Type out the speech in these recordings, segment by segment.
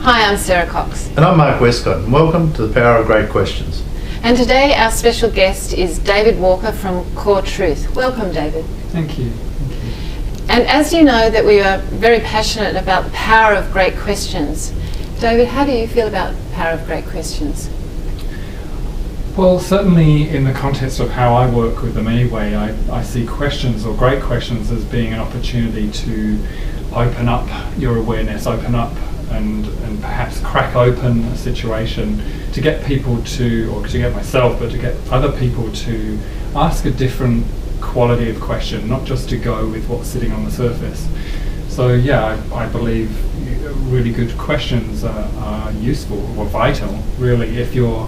Hi, I'm Sarah Cox. And I'm Mark Westcott, and welcome to the Power of Great Questions. And today our special guest is David Walker from Coretruth. Welcome, David. Thank you. And as you know that we are very passionate about the power of great questions, David, how do you feel about the power of great questions? Well, certainly in the context of how I work with them anyway, I see questions or great questions as being an opportunity to open up your awareness, open up and perhaps crack open a situation to get people to, or to get myself, but to get other people to ask a different quality of question, not just to go with what's sitting on the surface. So yeah, I believe really good questions are useful or vital, really, if your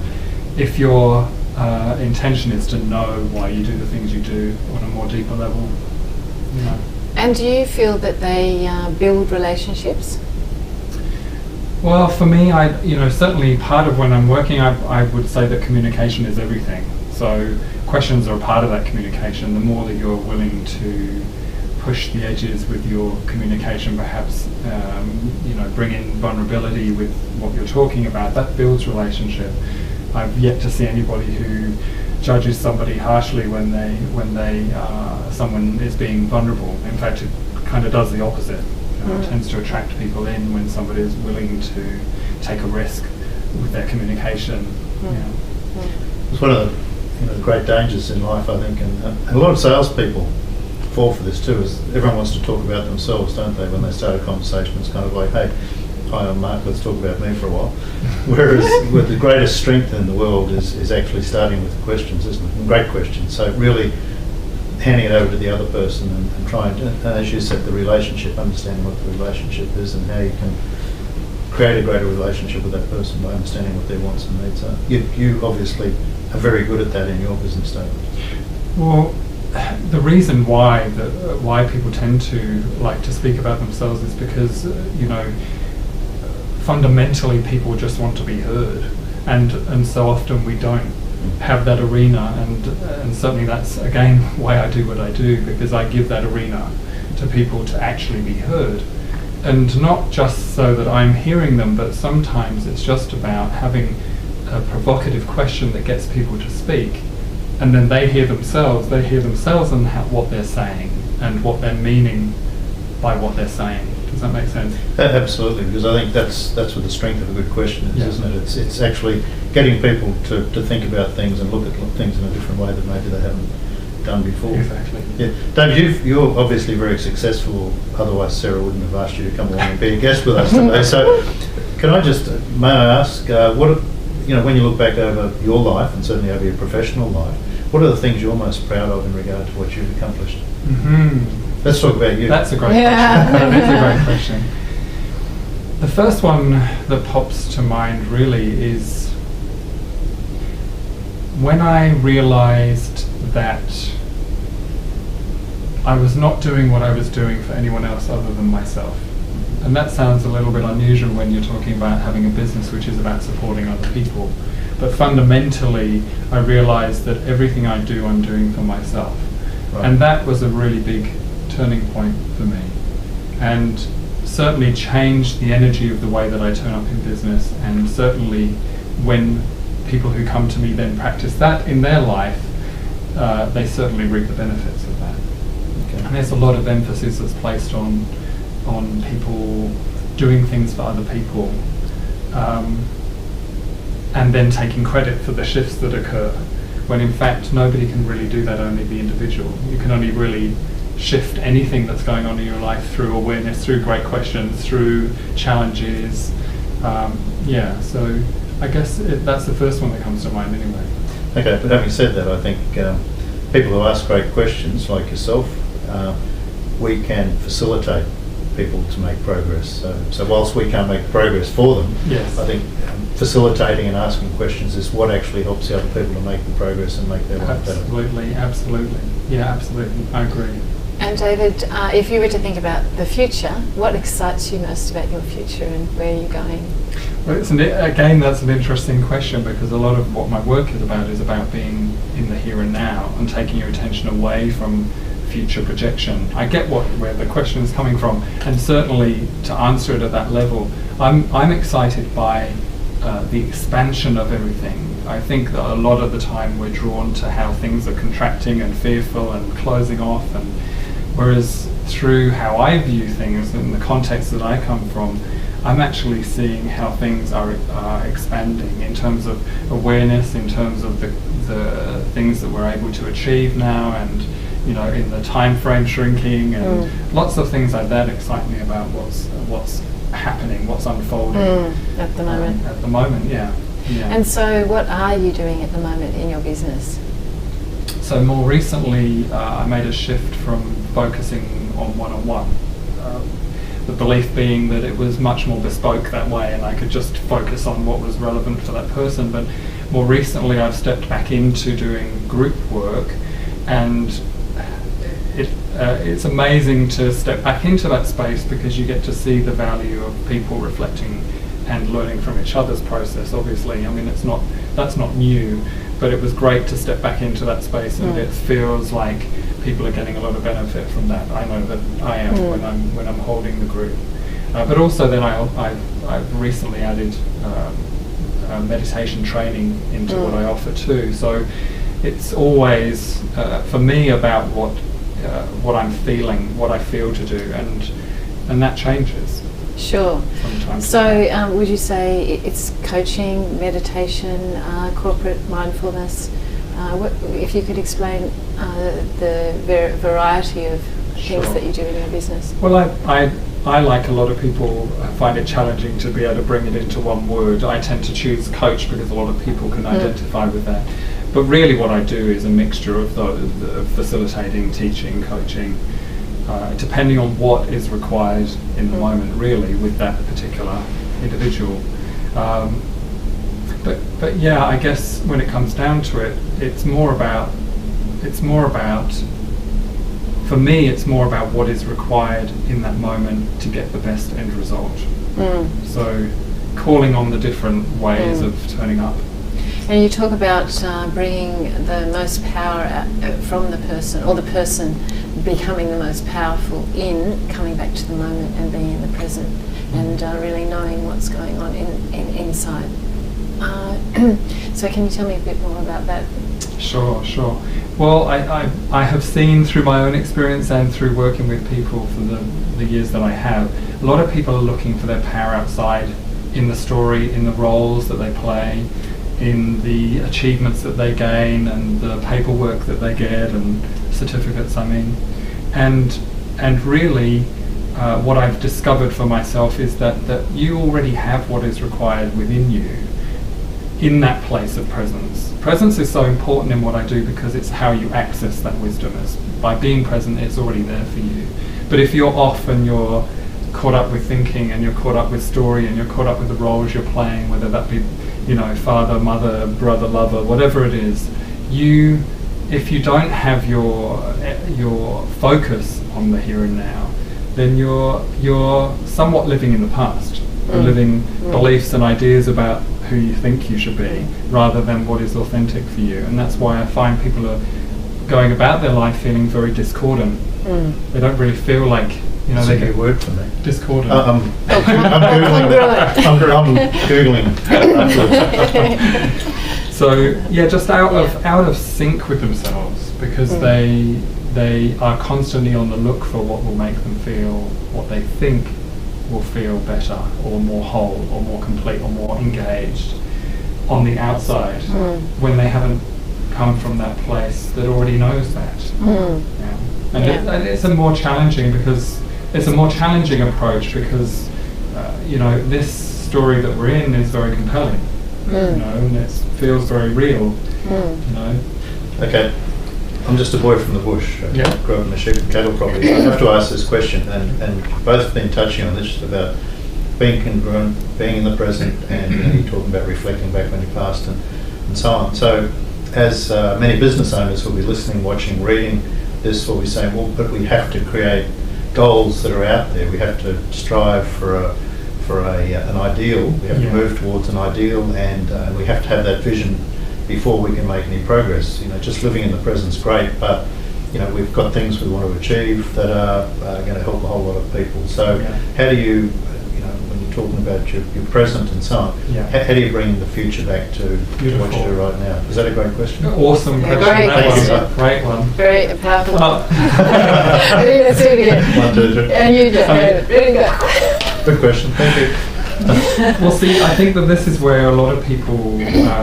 intention is to know why you do the things you do on a more deeper level. You know. And do you feel that they build relationships? Well, for me, certainly part of when I'm working, I would say that communication is everything. So questions are a part of that communication. The more that you're willing to push the edges with your communication, perhaps, bring in vulnerability with what you're talking about, that builds relationship. I've yet to see anybody who judges somebody harshly when someone is being vulnerable. In fact, it kind of does the opposite. It tends to attract people in when somebody is willing to take a risk with their communication. It's one of the great dangers in life, I think, and a lot of salespeople fall for this too, is everyone wants to talk about themselves, don't they? When they start a conversation, it's kind of like, hey, hi, I'm Mark, let's talk about me for a while. Whereas with the greatest strength in the world is actually starting with the questions, isn't it? And great questions. So really handing it over to the other person and trying to, and as you said, the relationship, understanding what the relationship is and how you can create a greater relationship with that person by understanding what their wants and needs are. You obviously are very good at that in your business, David. Well, the reason why people tend to like to speak about themselves is because, fundamentally people just want to be heard, and so often we don't have that arena, and certainly that's again why I do what I do, because I give that arena to people to actually be heard, and not just so that I'm hearing them, but sometimes it's just about having a provocative question that gets people to speak, and then they hear themselves and what they're saying and what they're meaning by what they're saying. Does that make sense? Absolutely, because I think that's what the strength of a good question is, isn't it? It's actually getting people to think about things and look at things in a different way that maybe they haven't done before. Exactly. Yeah, Dave, you're obviously very successful. Otherwise, Sarah wouldn't have asked you to come along and be a guest with us today. So, may I ask, when you look back over your life and certainly over your professional life, what are the things you're most proud of in regard to what you've accomplished? Let's talk about you. That's a great question. That is a great question. The first one that pops to mind really is when I realized that I was not doing what I was doing for anyone else other than myself. And that sounds a little bit unusual when you're talking about having a business which is about supporting other people. But fundamentally, I realized that everything I do, I'm doing for myself. Right. And that was a really big turning point for me, and certainly changed the energy of the way that I turn up in business, and certainly when people who come to me then practice that in their life, they certainly reap the benefits of that. Okay. And there's a lot of emphasis that's placed on people doing things for other people, and then taking credit for the shifts that occur, when in fact nobody can really do that, only the individual. You can only really shift anything that's going on in your life through awareness, through great questions, through challenges. So I guess that's the first one that comes to mind anyway. Okay, but having said that, I think people who ask great questions like yourself, we can facilitate people to make progress. So whilst we can't make progress for them, yes, I think facilitating and asking questions is what actually helps the other people to make the progress and make their life better. Absolutely. Yeah, absolutely. I agree. And David, if you were to think about the future, what excites you most about your future and where are you going? Well, again, that's an interesting question, because a lot of what my work is about being in the here and now and taking your attention away from future projection. I get where the question is coming from, and certainly to answer it at that level, I'm excited by the expansion of everything. I think that a lot of the time we're drawn to how things are contracting and fearful and closing off, and whereas through how I view things in the context that I come from, I'm actually seeing how things are expanding in terms of awareness, in terms of the things that we're able to achieve now, and in the time frame shrinking, and lots of things like that excite me about what's happening, what's unfolding at the moment. At the moment, yeah. And so, what are you doing at the moment in your business? So more recently, I made a shift from focusing on one-on-one. The belief being that it was much more bespoke that way, and I could just focus on what was relevant for that person. But more recently, I've stepped back into doing group work, and it's amazing to step back into that space because you get to see the value of people reflecting and learning from each other's process. Obviously, I mean, that's not new, but it was great to step back into that space, and it feels like people are getting a lot of benefit from that. I know that I am when I'm holding the group. But also then I've recently added meditation training into what I offer too. So it's always for me about what I'm feeling, what I feel to do, and that changes. Sure. So would you say it's coaching, meditation, corporate mindfulness? If you could explain the variety of things that you do in your business. Well, I like a lot of people, find it challenging to be able to bring it into one word. I tend to choose coach because a lot of people can identify with that. But really what I do is a mixture of facilitating, teaching, coaching, depending on what is required in the moment, really, with that particular individual. But yeah, I guess when it comes down to it, it's more about, for me, it's more about what is required in that moment to get the best end result. So calling on the different ways of turning up. And you talk about bringing the most power from the person, or the person becoming the most powerful in coming back to the moment and being in the present, and really knowing what's going on inside. So can you tell me a bit more about that? Sure. Well, I have seen through my own experience and through working with people for the years that I have, a lot of people are looking for their power outside, in the story, in the roles that they play, in the achievements that they gain, and the paperwork that they get, and certificates, and really what I've discovered for myself is that you already have what is required within you in that place of presence. Presence is so important in what I do because it's how you access that wisdom. By being present, it's already there for you. But if you're off and you're caught up with thinking, and you're caught up with story, and you're caught up with the roles you're playing, whether that be father, mother, brother, lover, whatever it is, if you don't have your focus on the here and now, then you're somewhat living in the past. You're living beliefs and ideas about who you think you should be, rather than what is authentic for you. And that's why I find people are going about their life feeling very discordant. They don't really feel like, That's a good word for me. Discordant. I'm Googling. So yeah, just out of sync with themselves, because they are constantly on the look for what will make them feel what they think will feel better, or more whole, or more complete, or more engaged on the outside, when they haven't come from that place that already knows that. And it's a more challenging approach because this story that we're in is very compelling, and it feels very real. Okay, I'm just a boy from the bush. I grew up in a sheep and cattle property. I have to ask this question, and both have been touching on this about being congruent, being in the present, and you're talking about reflecting back on your past and so on. So, as many business owners will be listening, watching, reading this, will be saying, well, but we have to create goals that are out there. We have to strive for an ideal. We have to move towards an ideal, and we have to have that vision before we can make any progress. Just living in the present's great, but we've got things we want to achieve that are going to help a whole lot of people. So how do you, when you're talking about your present and so on, how do you bring the future back to what you do right now? Is that a great question? Awesome question. Great That was a great one. Very powerful. Oh. Let's do it again. 1, 2, 3. And you just really good. Good question. Thank you. Well, see, I think that this is where a lot of people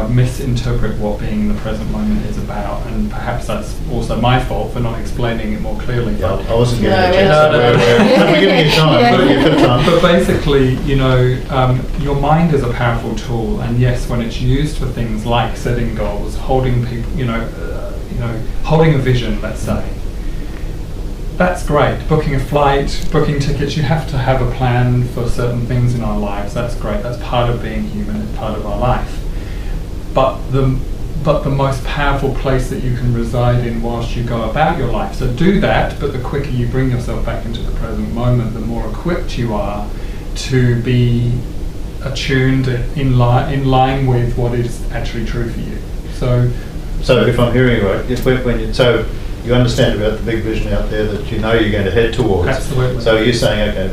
misinterpret what being in the present moment is about, and perhaps that's also my fault for not explaining it more clearly. Yeah, I wasn't giving you a No, chance. no. We're giving you time. Yeah. But you've got time. But basically, your mind is a powerful tool, and yes, when it's used for things like setting goals, holding people, holding a vision, let's say, that's great. Booking a flight, booking tickets, you have to have a plan for certain things in our lives. That's great. That's part of being human. It's part of our life. But the most powerful place that you can reside in whilst you go about your life. So do that, but the quicker you bring yourself back into the present moment, the more equipped you are to be attuned in line with what is actually true for you. So if I'm hearing you right, you understand about the big vision out there that you're going to head towards. Absolutely. So you're saying, okay,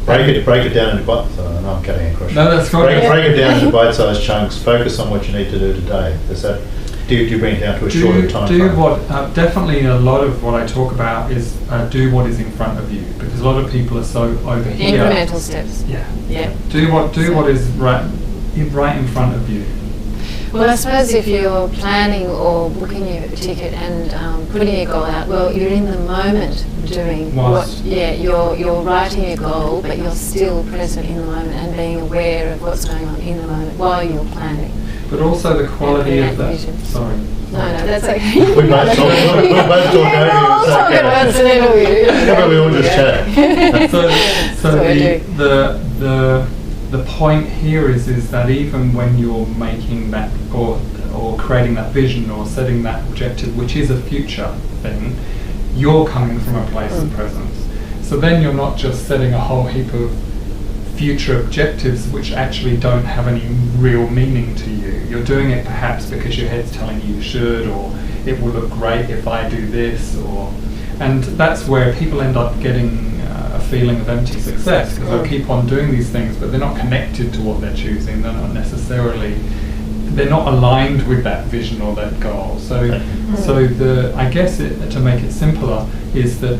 break it down into bite. So no, I'm cutting across. No, that's right. Break it down into bite-sized chunks. Focus on what you need to do today. Is that? Do you bring it down to a shorter time frame? Definitely a lot of what I talk about is do what is in front of you, because a lot of people are so over here. Incremental steps. Yeah. Do what is right in front of you. Well, I suppose if you're planning or booking your ticket and putting your goal out, well, you're in the moment doing you're writing your goal, but you're still present in the moment and being aware of what's going on in the moment while you're planning. But also the quality of that. Vision. Sorry. No, that's okay. We both talk over you. We'll talk about it. How about we all just chat? So the point here is that even when you're making that or creating that vision or setting that objective, which is a future thing, you're coming from a place of presence. So then you're not just setting a whole heap of future objectives which actually don't have any real meaning to you. You're doing it perhaps because your head's telling you should, or it will look great if I do this, and that's where people end up getting a feeling of empty success, because they'll keep on doing these things, but they're not connected to what they're choosing. They're not aligned with that vision or that goal. I guess to make it simpler is that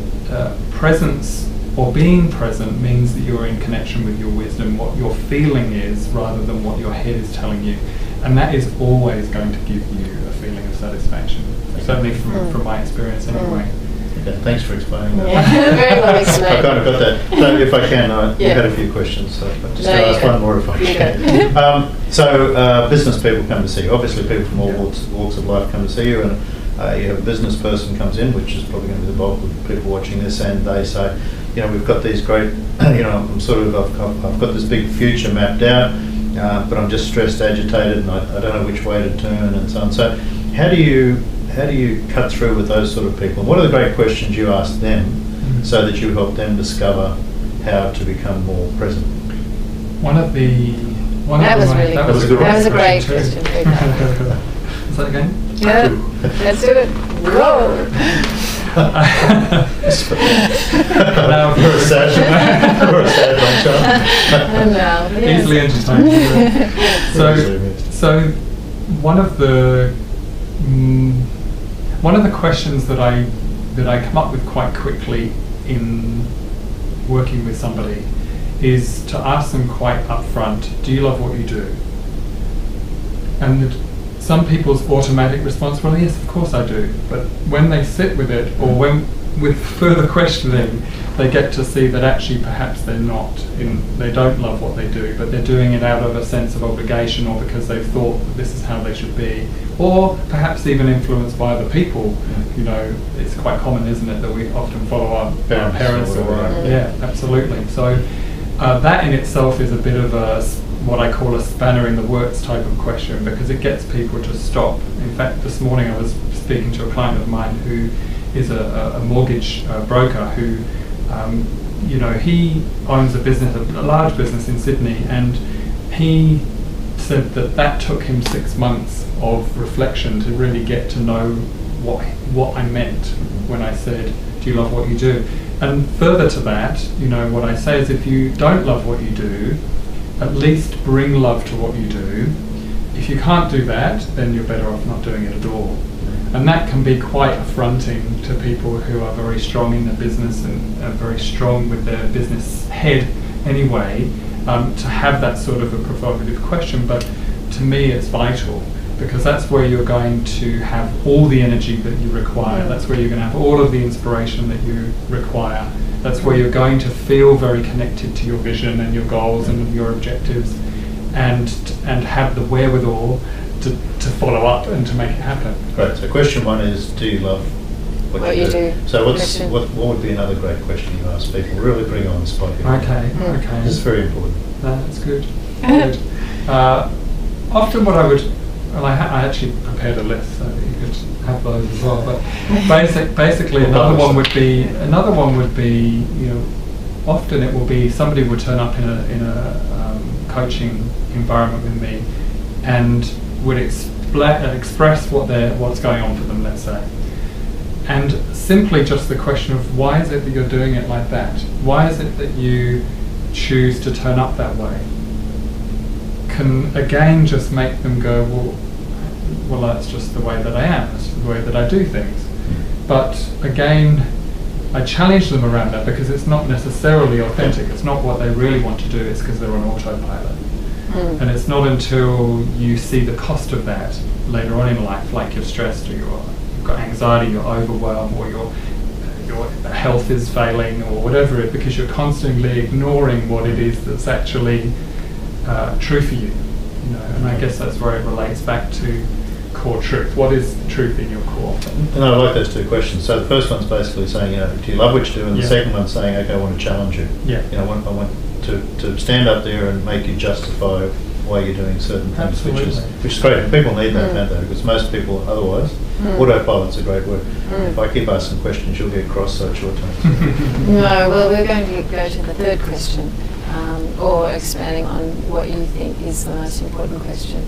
presence or being present means that you're in connection with your wisdom, what your feeling is, rather than what your head is telling you, and that is always going to give you a feeling of satisfaction. Certainly from my experience, anyway. Okay, thanks for explaining that. Yeah, very well explained. I kind of got that. So if I can, you had a few questions, so I'll just ask one more if I can. Business people come to see you. Obviously, people from all walks of life come to see you, and you have a business person comes in, which is probably going to be the bulk of people watching this, and they say, we've got these great, I've got this big future mapped out, but I'm just stressed, agitated, and I don't know which way to turn, and so on. So how do you cut through with those sort of people? What are the great questions you ask them so that you help them discover how to become more present? That was a great question. Is that again? Yeah, let's do it. Go! We're a sad bunch. Easily entertained. So one of the questions that I come up with quite quickly in working with somebody is to ask them quite upfront, do you love what you do? And some people's automatic response, well, yes, of course I do. But when they sit with it, or when with further questioning, they get to see that actually perhaps they don't love what they do, but they're doing it out of a sense of obligation, or because they've thought that this is how they should be, or perhaps even influenced by other people. It's quite common, isn't it, that we often follow our parents absolutely. So that in itself is a bit of what I call a spanner in the works type of question, because it gets people to stop. In fact, this morning I was speaking to a client of mine who is a mortgage broker who, he owns a large business in Sydney, and he said that took him 6 months of reflection to really get to know what I meant when I said, do you love what you do? And further to that, what I say is, if you don't love what you do, at least bring love to what you do. If you can't do that, then you're better off not doing it at all. And that can be quite affronting to people who are very strong in their business and are very strong with their business head anyway, to have that sort of a provocative question. But to me, it's vital, because that's where you're going to have all the energy that you require. That's where you're going to have all of the inspiration that you require. That's where you're going to feel very connected to your vision and your goals and your objectives, and have the wherewithal to follow up and to make it happen. Great. So question one is, do you love what you do? So what would be another great question you ask people? Really bring on the spot here. Okay. It's very important. That's good. Good. Often what I would, well, I actually prepared a list so that you could have those as well. But basically, another one would be, often it will be somebody would turn up in a coaching environment with me and would express what's going on for them, let's say. And simply just the question of, why is it that you're doing it like that? Why is it that you choose to turn up that way? Can again just make them go, well, that's just the way that I am, that's the way that I do things. But again, I challenge them around that, because it's not necessarily authentic. It's not what they really want to do, it's because they're on autopilot. And it's not until you see the cost of that later on in life, like you're stressed, or you've got anxiety, you're overwhelmed, or your health is failing, or whatever it, because you're constantly ignoring what it is that's actually true for you. And I guess that's where it relates back to core truth. What is truth in your core? And I like those two questions. So the first one's basically saying, do you love what you do? And the second one's saying, okay, I want to challenge you. I want to stand up there and make you justify why you're doing certain things, which is great. And people need that, don't they? Because most people otherwise, autopilot's a great word. If I keep asking questions, you'll get cross, so it's your turn. No, well, we're going to go to the third question, or expanding on what you think is the most important question.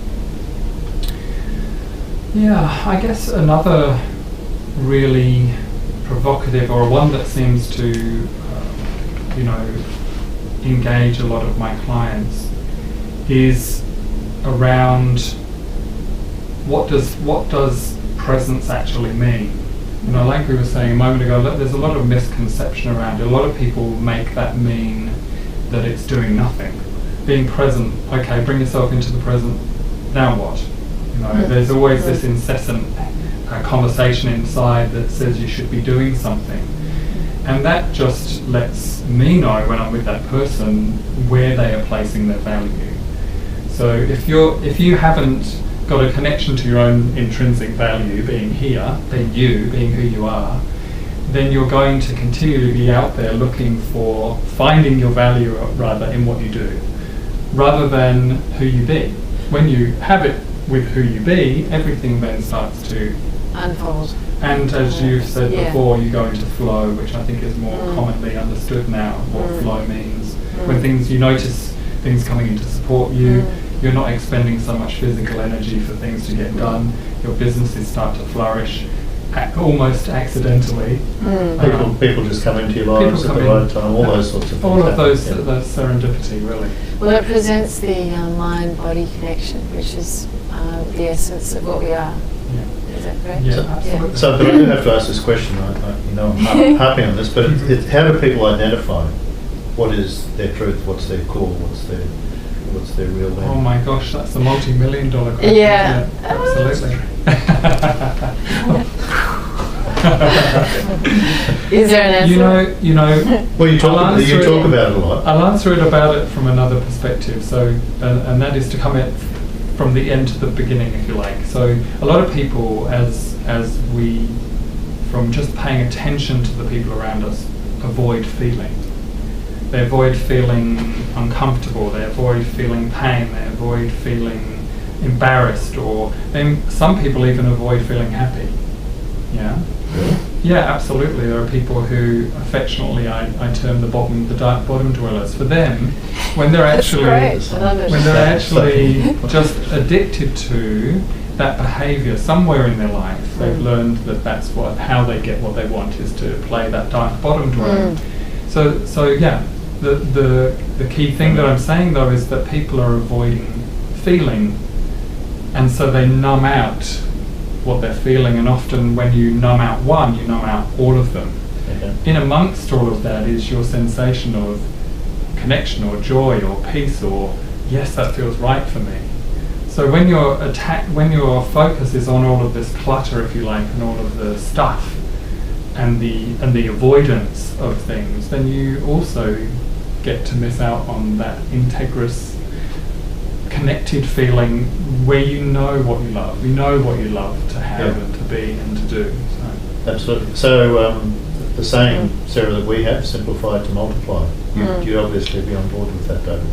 Yeah, I guess another really provocative, or one that seems to, engage a lot of my clients, is around what does presence actually mean? Like we were saying a moment ago, look, there's a lot of misconception around it. A lot of people make that mean that it's doing nothing. Being present, okay, bring yourself into the present, now what? There's always this incessant conversation inside that says you should be doing something. And that just lets me know, when I'm with that person, where they are placing their value. So if you haven't got a connection to your own intrinsic value, being here, being who you are, then you're going to continue to be out there finding your value rather in what you do, rather than who you be. When you have it with who you be, everything then starts to unfold. And as you've said before, you go into flow, which I think is more commonly understood now, what flow means. When you notice things coming in to support you, you're not expending so much physical energy for things to get done, your businesses start to flourish almost accidentally. People just come into your lives at the right time, all those sorts of things. All of those serendipity, really. Well, it presents the mind-body connection, which is the essence of what we are. Is that correct? Yeah, absolutely. So, but I do have to ask this question. I'm harping on this, but how do people identify what is their truth, what's their core, what's their real value? Oh my gosh, that's a multi-million-dollar question. Yeah. Absolutely. Is there an answer? Well, you talk about it a lot. I'll answer it from another perspective. So, and that is to come at from the end to the beginning, if you like. So, a lot of people, as we, from just paying attention to the people around us, avoid feeling. They avoid feeling uncomfortable. They avoid feeling pain. They avoid feeling embarrassed, or then some people even avoid feeling happy. Yeah. Yeah, absolutely. There are people who affectionately I term the dark bottom dwellers. For them, when they're actually That's great. I love it. when they're actually just addicted to that behaviour somewhere in their life, they've learned that that's how they get what they want is to play that dark bottom dweller. So yeah, the key thing that I'm saying though is that people are avoiding feeling, and so they numb out what they're feeling, and often when you numb out one, you numb out all of them. Okay. In amongst all of that is your sensation of connection or joy or peace or yes, that feels right for me. So when your focus is on all of this clutter, if you like, and all of the stuff and the avoidance of things, then you also get to miss out on that integrous, connected feeling where you know what you love. You know what you love to have and to be and to do. So. Absolutely. So the saying, Sarah, that we have, simplify to multiply. You'd obviously be on board with that, David.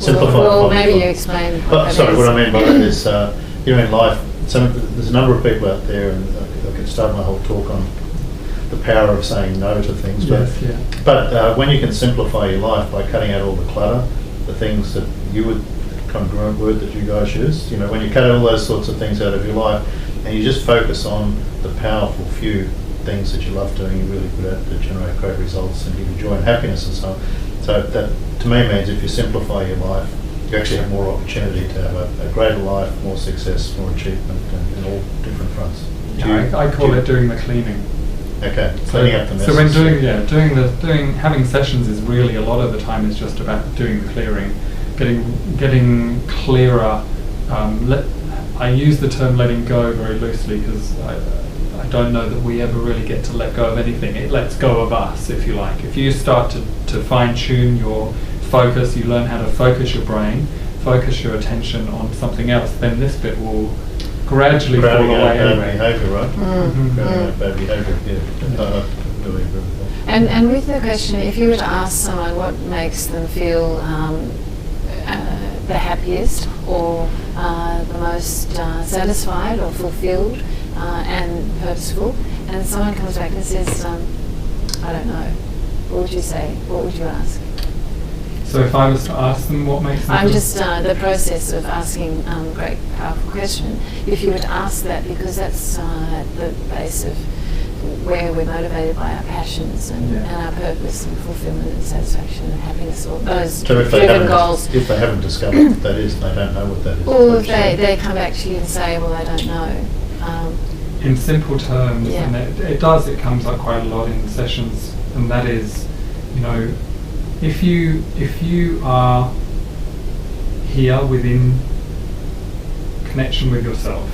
Simplify. Well, maybe you explain. What I mean by that is, in life, there's a number of people out there, and I could start my whole talk on the power of saying no to things. But when you can simplify your life by cutting out all the clutter, the things that you would, congruent word that you guys use, when you cut all those sorts of things out of your life, and you just focus on the powerful few things that you love doing, you're really good at, that generate great results and give you joy and happiness and so on. So that, to me, means if you simplify your life, you actually have more opportunity to have a greater life, more success, more achievement, and in all different fronts. I call it doing the cleaning. Okay, cleaning up the mess. So when having sessions is really a lot of the time is just about doing the clearing, getting clearer. I use the term letting go very loosely because I don't know that we ever really get to let go of anything. It lets go of us, if you like. If you start to fine-tune your focus, you learn how to focus your brain, focus your attention on something else, then this bit will gradually fall away anyway. Behaviour, right? Bad behaviour, yeah. I really agree with that. And with the question, if you were to ask someone what makes them feel the happiest or the most satisfied or fulfilled and purposeful, and someone comes back and says, I don't know, what would you say? What would you ask? So if I was to ask them what makes them... I'm just the process of asking a great, powerful question. If you were to ask that, because that's at the base of where we're motivated by our passions and our purpose and fulfillment and satisfaction and happiness, or those driven goals. If they haven't discovered what that is, they don't know what that is. Or if they come back to you and say, well, I don't know. In simple terms, and it comes up quite a lot in sessions, and that is, if you are here within connection with yourself,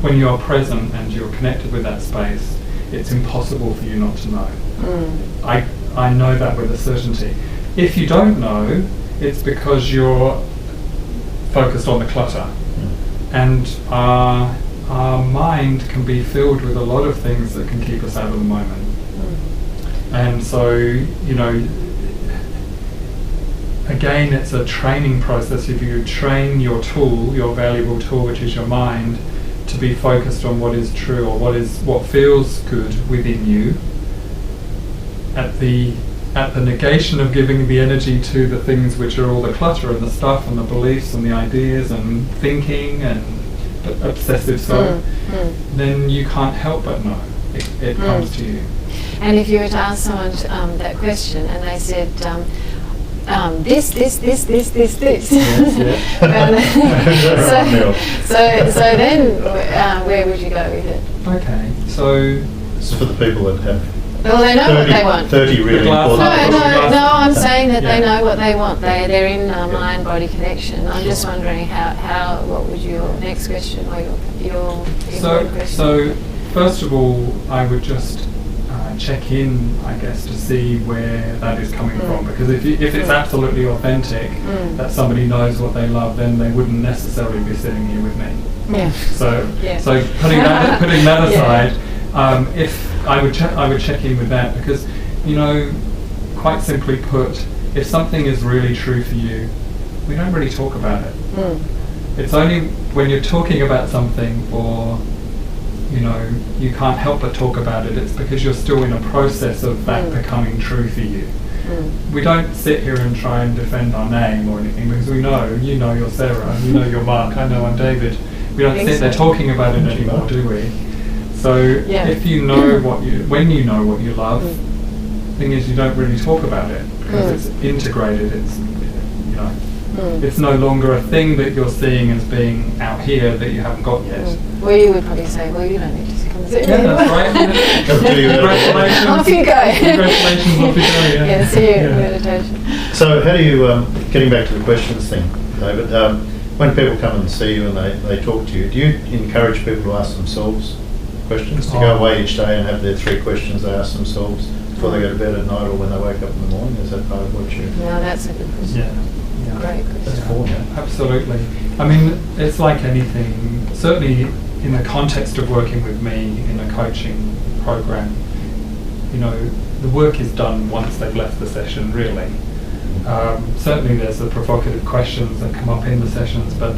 when you are present and you're connected with that space, it's impossible for you not to know. I know that with a certainty. If you don't know, it's because you're focused on the clutter. And our mind can be filled with a lot of things that can keep us out of the moment. And so, again, it's a training process. If you train your tool, your valuable tool, which is your mind, to be focused on what is true or what feels good within you, at the negation of giving the energy to the things which are all the clutter and the stuff and the beliefs and the ideas and thinking and obsessive self, then you can't help but know. It comes to you. And if you were to ask someone that question and they said, this. So then, where would you go with it? Okay, so for the people that have. Well, they know what they want. 30 really important. No. I'm saying that they know what they want. They're in mind-body connection. I'm just wondering what would your next question or your question? So first of all, I would just check in, I guess, to see where that is coming from. Because if it's absolutely authentic that somebody knows what they love, then they wouldn't necessarily be sitting here with me. Yeah. So putting that aside, if I would check in with that, because quite simply put, if something is really true for you, we don't really talk about it. It's only when you're talking about something for you can't help but talk about it. It's because you're still in a process of that becoming true for you. We don't sit here and try and defend our name or anything, because we know, you're Sarah, you're Mark, I know I'm David. We don't sit there talking about it anymore, do we? So if you know when you know what you love, the thing is you don't really talk about it, because it's integrated, it's no longer a thing that you're seeing as being out here that you haven't got yet. Well, you would probably say, well, you don't need to come and see me. Yeah, that's right. Congratulations. Off you go. Congratulations, off you go, Yeah, see you in meditation. So how do you, getting back to the questions thing, David, when people come and see you and they talk to you, do you encourage people to ask themselves questions, to go away each day and have their 3 questions they ask themselves before they go to bed at night or when they wake up in the morning? Is that part of what you... No, that's a good question. Yeah. Great question. That's cool, yeah. Absolutely. I mean, it's like anything, certainly in the context of working with me in a coaching program, the work is done once they've left the session, really. Certainly there's the provocative questions that come up in the sessions, but,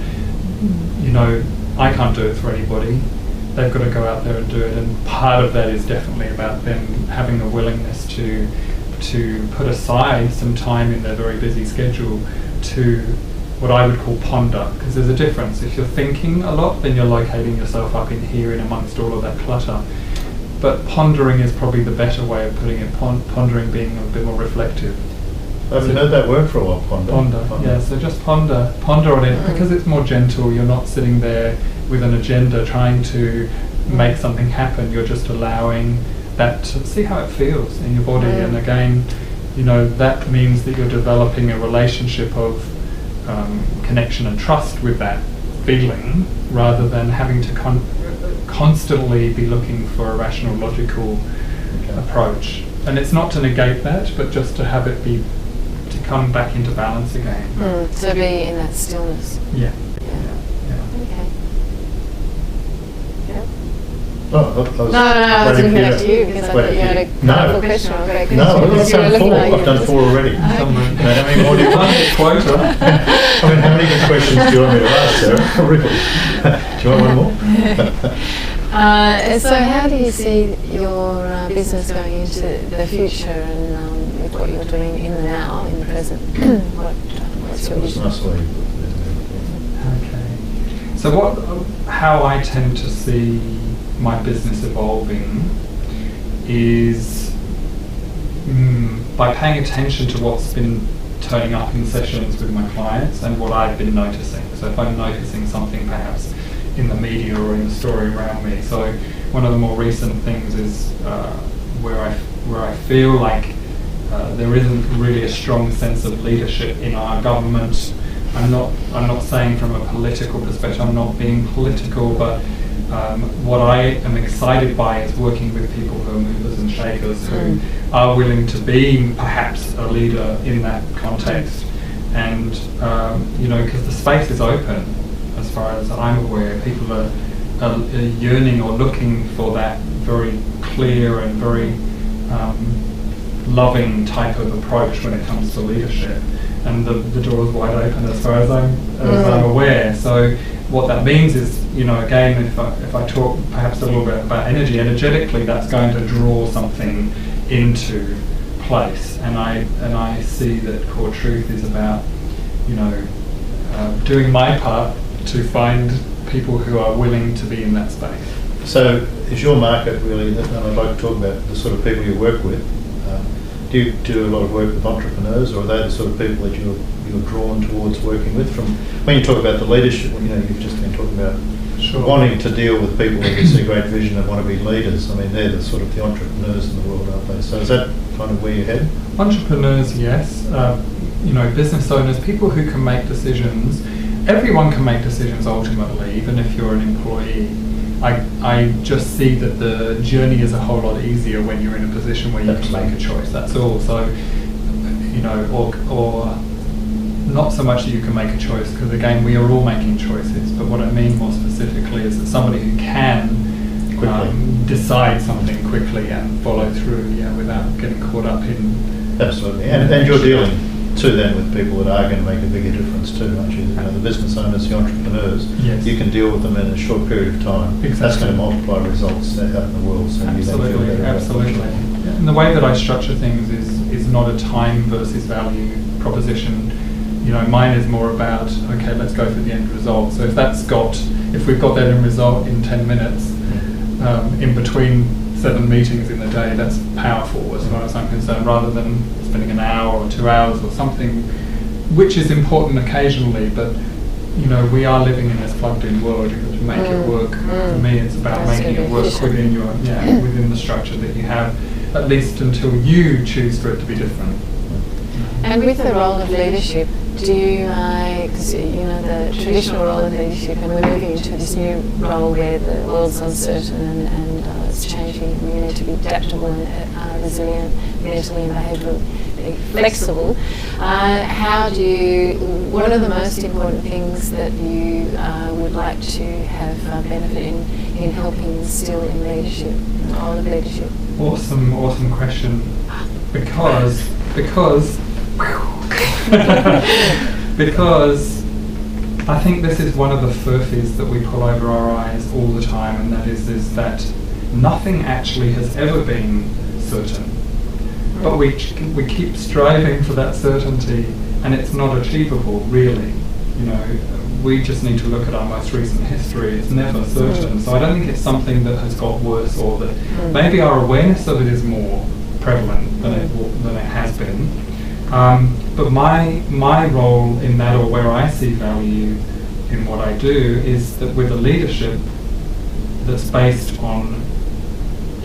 I can't do it for anybody. They've got to go out there and do it, and part of that is definitely about them having the willingness to put aside some time in their very busy schedule to what I would call ponder, because there's a difference. If you're thinking a lot, then you're locating yourself up in here in amongst all of that clutter. But pondering is probably the better way of putting it, pondering being a bit more reflective. I haven't heard that word for a while, ponder. Yeah, so just ponder on it, because it's more gentle. You're not sitting there with an agenda trying to make something happen. You're just allowing that to see how it feels in your body. And again, that means that you're developing a relationship of connection and trust with that feeling, rather than having to constantly be looking for a rational, logical approach. And it's not to negate that, but just to have it be, to come back into balance again. To be in that stillness. Yeah. Okay. Yeah. Oh, No, I was looking at you because I thought you had a wonderful question or a great question. No, because you were looking like I've done 4 already. How many more do you want? Quota. I mean, how many good questions do you want me to ask, Sarah? Really? Do you want one more? So how do you see your business going into the future, and with what you're doing in the now, in the present? What's your vision? Okay. So how I tend to see my business evolving is by paying attention to what's been turning up in sessions with my clients and what I've been noticing. So if I'm noticing something perhaps in the media or in the story around me. So one of the more recent things is where I feel like there isn't really a strong sense of leadership in our government. I'm not saying from a political perspective, I'm not being political, but what I am excited by is working with people who are movers and shakers, who are willing to be perhaps a leader in that context. And because the space is open, as far as I'm aware, people are yearning or looking for that very clear and very loving type of approach when it comes to leadership. And the door is wide open as far as I'm aware. So what that means is, again, if I talk perhaps a little bit about energy, energetically that's going to draw something into place. And I see that Coretruth is about, doing my part to find people who are willing to be in that space. So is your market really, and I'd like to talk about the sort of people you work with, do you do a lot of work with entrepreneurs, or are they the sort of people that you're drawn towards working with? From when you talk about the leadership, you've just been talking about wanting to deal with people who see great vision and want to be leaders. I mean, they're the sort of the entrepreneurs in the world, aren't they? So is that kind of where you're headed? Entrepreneurs, yes. Business owners, people who can make decisions. Everyone can make decisions ultimately, even if you're an employee. I just see that the journey is a whole lot easier when you're in a position where you can make a choice. That's all. So, or not so much that you can make a choice, because again, we are all making choices. But what I mean more specifically is that somebody who can decide something quickly and follow through, without getting caught up in. Absolutely, and you're dealing to then with people that are going to make a bigger difference too, aren't you? You know, the business owners, the entrepreneurs, Yes. you can deal with them in a short period of time. Exactly. That's going to multiply results out in the world. So you then feel Absolutely, better about it. absolutely. And the way that I structure things is not a time versus value proposition. You know, mine is more about, okay, let's go for the end result. So if we've got that end result in 10 minutes, in between 7 meetings in the day, that's powerful as far as I'm concerned, rather than spending an hour or 2 hours or something, which is important occasionally, but you know, we are living in this plugged-in world. You've got to make it work. For me, it's about That's making it good. work within the structure that you have, at least until you choose for it to be different. And with the role of leadership, do you, because you know the traditional role of leadership, and we're moving into this new role where the world's uncertain and it's changing. We need to be adaptable and resilient, mentally and behaviourally flexible. What are the most important things that you would like to have benefit in helping instill in leadership, the role of leadership? Awesome question. Because I think this is one of the furphies that we pull over our eyes all the time, and that is that nothing actually has ever been certain. But we keep striving for that certainty, and it's not achievable, really. You know, we just need to look at our most recent history. It's never certain. So I don't think it's something that has got worse, or that maybe our awareness of it is more prevalent than it has been. But my role in that, or where I see value in what I do, is that with a leadership that's based on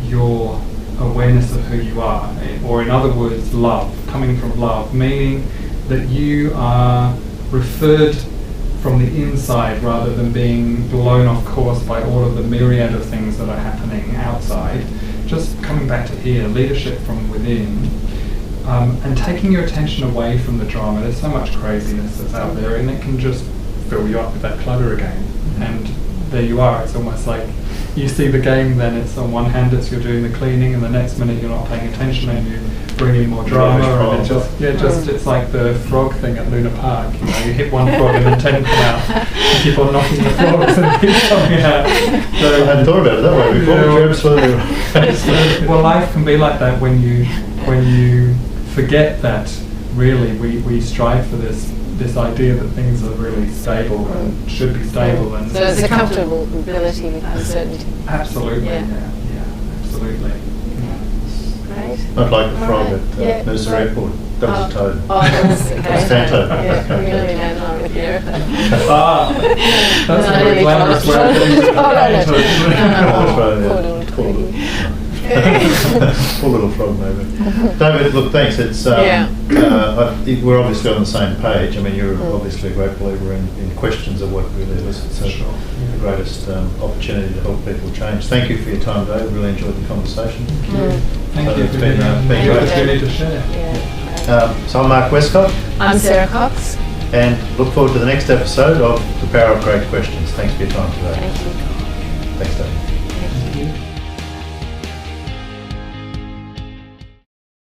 your awareness of who you are, or in other words, love, coming from love, meaning that you are referred from the inside rather than being blown off course by all of the myriad of things that are happening outside. Just coming back to here, leadership from within. And taking your attention away from the drama. There's so much craziness that's out there, and it can just fill you up with that clutter again. And there you are. It's almost like you see the game, then it's on one hand it's you're doing the cleaning, and the next minute you're not paying attention and you bring in more drama. And it's like the frog thing at Luna Park. You know, you hit one frog and then 10 come out. You keep on knocking the frogs and keep coming out. So, I hadn't thought about it that way before. You're absolutely right. Well, life can be like that when you forget that really we strive for this idea that things are really stable and should be stable. And so it's a comfortability with uncertainty. Absolutely, Yeah. Absolutely. Great. Not like the frog at Mercer Airport. That was a toad. Oh, that was okay. That's Tanto. Yeah, we really don't know with the aeroplane. That's a very glamorous way of doing it. Poor little twiggy. Poor little frog, maybe. David, look, thanks. It's we're obviously on the same page. I mean, you're obviously a great believer in questions are what really elicits the greatest opportunity to help people change. Thank you for your time, David. Really enjoyed the conversation. Thank you It's for been the great. opportunity to share. Yeah. So I'm Mark Westcott. I'm Sarah Cox. And look forward to the next episode of The Power of Great Questions. Thanks for your time today. Thank you.